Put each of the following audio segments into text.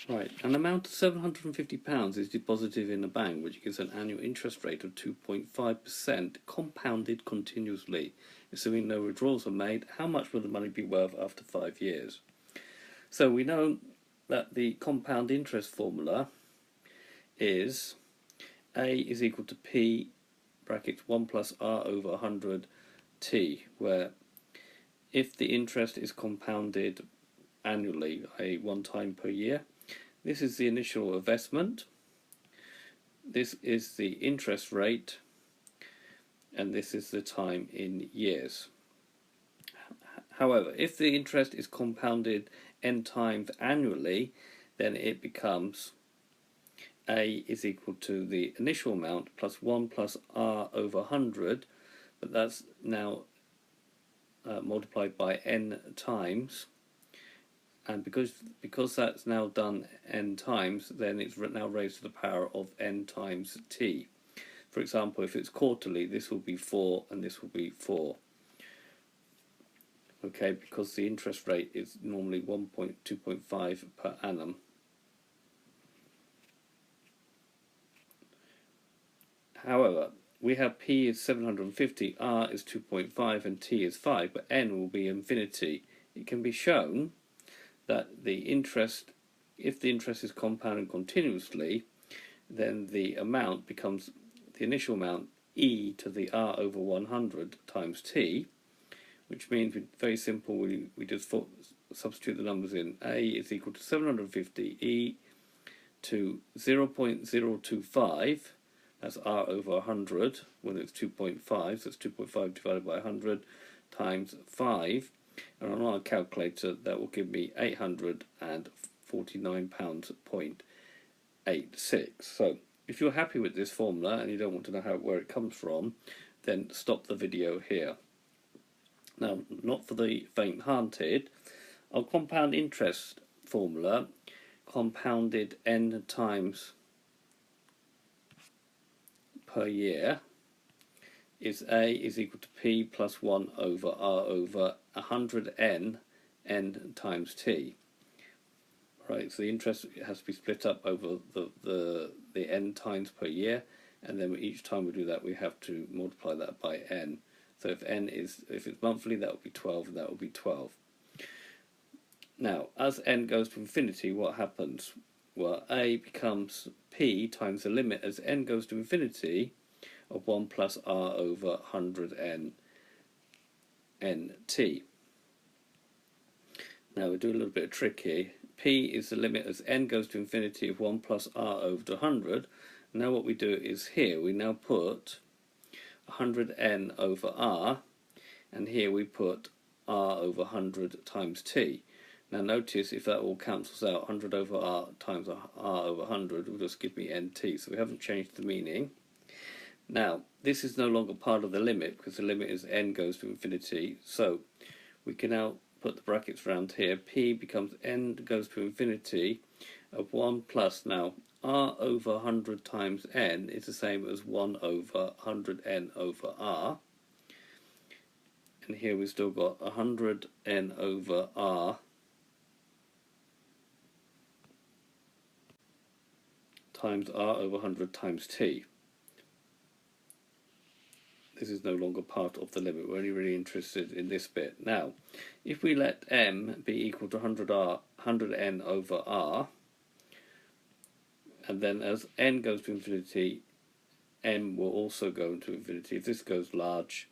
Right, an amount of £750 is deposited in a bank, which gives an annual interest rate of 2.5% compounded continuously. Assuming no withdrawals are made, how much will the money be worth after 5 years? So we know that the compound interest formula is A is equal to P brackets 1 plus R over 100 T, where if the interest is compounded annually, i.e. one time per year, this is the initial investment, this is the interest rate, and this is the time in years. However, if the interest is compounded n times annually, then it becomes A is equal to the initial amount plus 1 plus R over 100, but that's now multiplied by n times. And because that's now done n times, then it's now raised to the power of n times t. For example, if it's quarterly, this will be 4 and this will be 4. Okay, because the interest rate is normally 2.5 per annum. However, we have P is 750, R is 2.5 and T is 5, but N will be infinity. It can be shown that the interest, if the interest is compounded continuously, then the amount becomes the initial amount e to the r over 100 times t, which means, very simple, we just substitute the numbers in. A is equal to 750 e to 0.025, that's r over 100, when it's 2.5, so it's 2.5 divided by 100 times 5. And on our calculator, that will give me £849.86. So if you're happy with this formula and you don't want to know where it comes from, then stop the video here. Now, not for the faint-hearted, our compound interest formula, compounded n times per year, is A is equal to P plus 1 over R over 100n n times t. Right, so the interest has to be split up over the n times per year, and then each time we do that we have to multiply that by n. So if it's monthly, that will be 12, and that will be 12. Now, as n goes to infinity, what happens? Well, A becomes P times the limit as n goes to infinity of 1 plus R over 100n nt. Now we'll do a little bit of trick here. P is the limit as n goes to infinity of 1 plus R over 100. Now what we do is here we now put 100n over R, and here we put R over 100 times t. Now notice if that all cancels out, 100 over R times R over 100 will just give me nt, so we haven't changed the meaning. Now, this is no longer part of the limit because the limit is n goes to infinity, so we can now put the brackets around here. P becomes n goes to infinity of 1 plus, now R over 100 times n is the same as 1 over 100n over R. And here we've still got 100n over R times R over 100 times t. This is no longer part of the limit. We're only really interested in this bit. Now, if we let m be equal to 100n over r, and then as n goes to infinity, m will also go into infinity. If this goes large,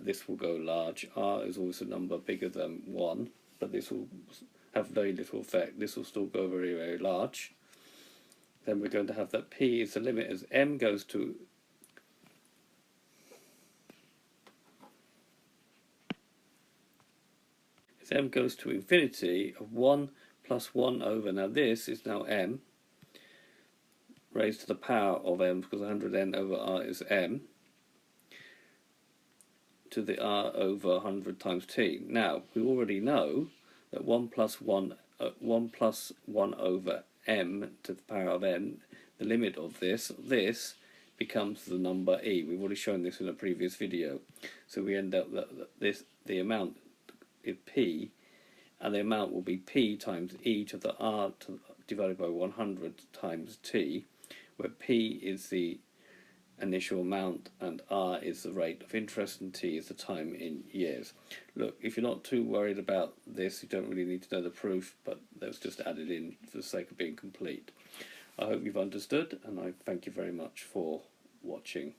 this will go large. R is always a number bigger than 1, but this will have very little effect. This will still go very, very large. Then we're going to have that P is the limit as m goes to m goes to infinity of 1 plus 1 over, now this is now m, raised to the power of m, because 100n over r is m, to the r over 100 times t. Now, we already know that 1 plus 1 over m to the power of n, the limit of this becomes the number e. We've already shown this in a previous video. So we end up that the amount is p, and the amount will be p times e to the r divided by 100 times t, where p is the initial amount and r is the rate of interest and t is the time in years. Look, if you're not too worried about this, you don't really need to know the proof, but that was just added in for the sake of being complete. I hope you've understood, and I thank you very much for watching.